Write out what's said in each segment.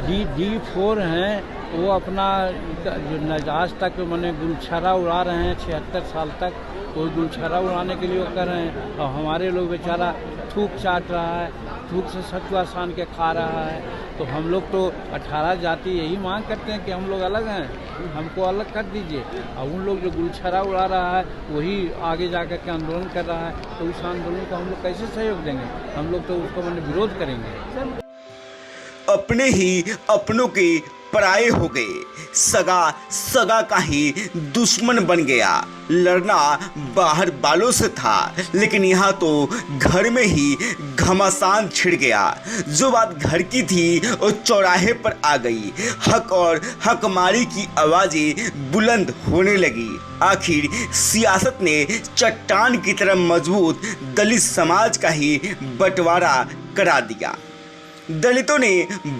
D4 हैं वो अपना जो आज तक मैंने गुलछरा उड़ा रहे हैं 76 साल तक, वो गुलछरा उड़ाने के लिए वो कर रहे हैं। और हमारे लोग बेचारा थूक चाट रहा है, थूक से सतुआ सान के खा रहा है। तो हम लोग तो 18 जाति यही मांग करते हैं कि हम लोग अलग हैं, हमको अलग कर दीजिए। और उन लोग जो गुलछरा उड़ा रहा है वही आगे जाकर के आंदोलन कर रहा है, तो उस आंदोलन को हम लोग कैसे सहयोग देंगे? हम लोग तो उसको मैंने विरोध करेंगे। अपने ही अपनों के पराये हो गए, सगा सगा का ही दुश्मन बन गया। लड़ना बाहर वालों से था, लेकिन यहाँ तो घर में ही घमासान छिड़ गया। जो बात घर की थी वो चौराहे पर आ गई। हक और हकमारी की आवाज़ें बुलंद होने लगी। आखिर सियासत ने चट्टान की तरह मजबूत दलित समाज का ही बंटवारा करा दिया। दलितों ने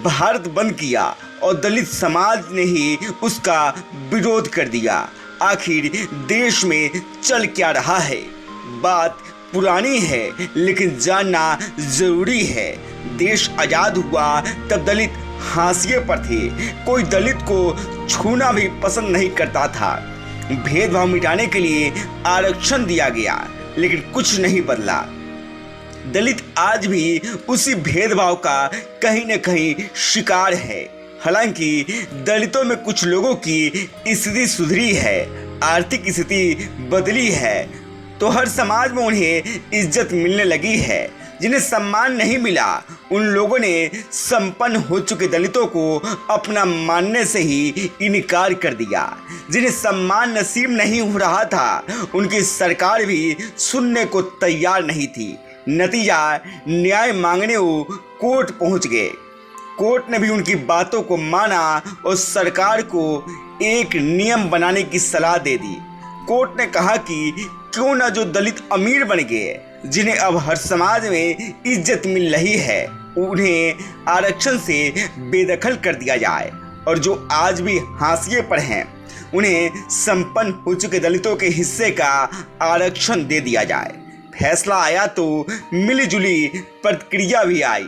भारत बंद किया और दलित समाज ने ही उसका विरोध कर दिया। आखिर देश में चल क्या रहा है? बात पुरानी है, लेकिन जानना जरूरी है। देश आज़ाद हुआ तब दलित हाशिए पर थे। कोई दलित को छूना भी पसंद नहीं करता था। भेदभाव मिटाने के लिए आरक्षण दिया गया, लेकिन कुछ नहीं बदला। दलित आज भी उसी भेदभाव का कहीं न कहीं शिकार है। हालांकि दलितों में कुछ लोगों की स्थिति सुधरी है, आर्थिक स्थिति बदली है, तो हर समाज में उन्हें इज्जत मिलने लगी है। जिन्हें सम्मान नहीं मिला, उन लोगों ने संपन्न हो चुके दलितों को अपना मानने से ही इनकार कर दिया। जिन्हें सम्मान नसीब नहीं हो रहा था, उनकी सरकार भी सुनने को तैयार नहीं थी। नतीजा, न्याय मांगने वो कोर्ट पहुंच गए। कोर्ट ने भी उनकी बातों को माना और सरकार को एक नियम बनाने की सलाह दे दी। कोर्ट ने कहा कि क्यों न जो दलित अमीर बन गए, जिन्हें अब हर समाज में इज्जत मिल रही है, उन्हें आरक्षण से बेदखल कर दिया जाए, और जो आज भी हाशिए पर हैं उन्हें संपन्न हो चुके दलितों के हिस्से का आरक्षण दे दिया जाए। फैसला आया तो मिलीजुली प्रतिक्रिया भी आई।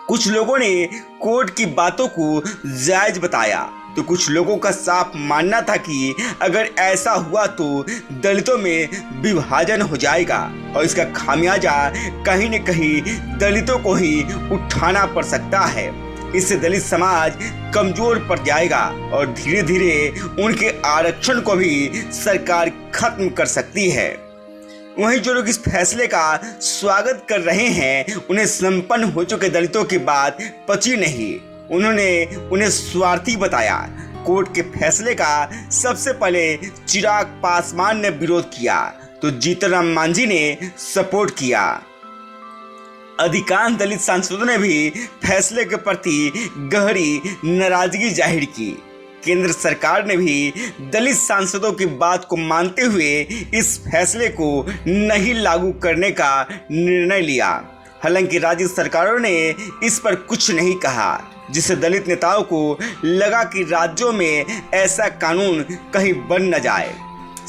कुछ लोगों ने कोर्ट की बातों को जायज बताया, तो कुछ लोगों का साफ मानना था कि अगर ऐसा हुआ तो दलितों में विभाजन हो जाएगा और इसका खामियाजा कहीं न कहीं दलितों को ही उठाना पड़ सकता है। इससे दलित समाज कमजोर पड़ जाएगा और धीरे धीरे उनके आरक्षण को भी सरकार खत्म कर सकती है। वहीं जो लोग इस फैसले का स्वागत कर रहे हैं, उन्हें संपन्न हो चुके दलितों की बात पची नहीं। उन्होंने उन्हें स्वार्थी बताया। कोर्ट के फैसले का सबसे पहले चिराग पासवान ने विरोध किया, तो जीतन राम मांझी ने सपोर्ट किया। अधिकांश दलित सांसदों ने भी फैसले के प्रति गहरी नाराजगी जाहिर की। केंद्र सरकार ने भी दलित सांसदों की बात को मानते हुए इस फैसले को नहीं लागू करने का निर्णय लिया। हालांकि राज्य सरकारों ने इस पर कुछ नहीं कहा, जिससे दलित नेताओं को लगा कि राज्यों में ऐसा कानून कहीं बन न जाए।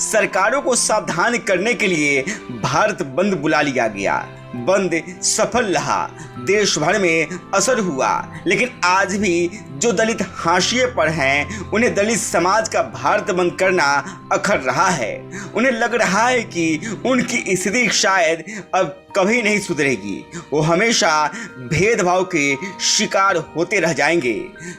सरकारों को सावधान करने के लिए भारत बंद बुला लिया गया। बंद सफल रहा, देश भर में असर हुआ, लेकिन आज भी जो दलित हाशिए पर हैं, उन्हें दलित समाज का भारत बंद करना अखर रहा है। उन्हें लग रहा है कि उनकी स्थिति शायद अब कभी नहीं सुधरेगी। वो हमेशा भेदभाव के शिकार होते रह जाएंगे।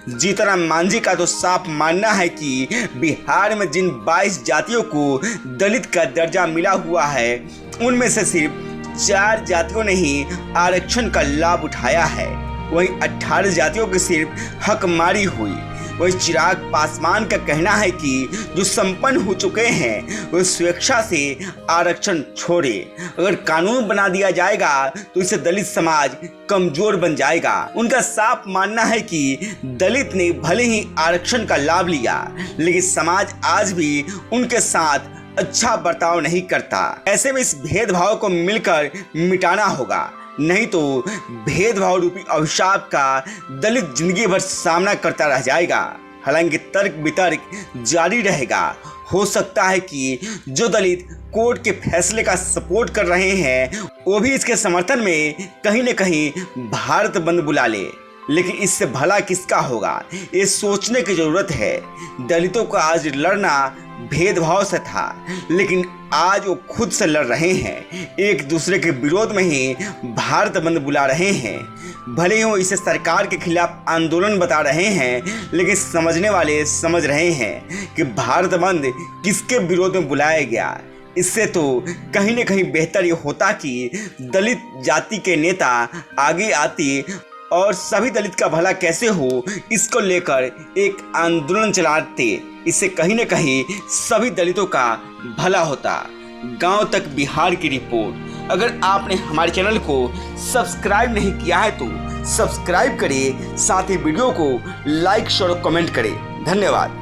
जीतन राम मांझी का तो साफ मानना है कि बिहार में जिन 22 जातियों को दलित का दर्जा मिला हुआ है, उनमें से सिर्फ 4 जातियों ने ही आरक्षण का लाभ उठाया है। वहीं 18 जातियों की सिर्फ हकमारी हुई। वहीं चिराग पासवान का कहना है कि जो संपन्न हो चुके हैं वो स्वेच्छा से आरक्षण छोड़े। अगर कानून बना दिया जाएगा तो इससे दलित समाज कमजोर बन जाएगा। उनका साफ मानना है कि दलित ने भले ही आरक्षण का लाभ लिया, लेकिन समाज आज भी उनके साथ अच्छा बर्ताव नहीं करता। ऐसे में इस भेदभाव को मिलकर मिटाना होगा, नहीं तो भेदभाव रूपी अभिशाप का दलित जिंदगी भर सामना करता रह जाएगा। हालांकि तर्क वितर्क जारी रहेगा। हो सकता है कि जो दलित कोर्ट के फैसले का सपोर्ट कर रहे हैं, वो भी इसके समर्थन में कहीं न कहीं भारत बंद बुला ले। लेकिन इससे भला किसका होगा, ये सोचने की जरूरत है। दलितों का आज लड़ना भेदभाव से था, लेकिन आज वो खुद से लड़ रहे हैं। एक दूसरे के विरोध में ही भारत बंद बुला रहे हैं। भले ही वो इसे सरकार के खिलाफ आंदोलन बता रहे हैं, लेकिन समझने वाले समझ रहे हैं कि भारत बंद किसके विरोध में बुलाया गया। इससे तो कहीं न कहीं बेहतर ये होता कि दलित जाति के नेता आगे आते और सभी दलित का भला कैसे हो इसको लेकर एक आंदोलन चलाते। इससे कहीं न कहीं सभी दलितों का भला होता। गांव तक बिहार की रिपोर्ट। अगर आपने हमारे चैनल को सब्सक्राइब नहीं किया है तो सब्सक्राइब करें, साथ ही वीडियो को लाइक शेयर और कमेंट करें। धन्यवाद।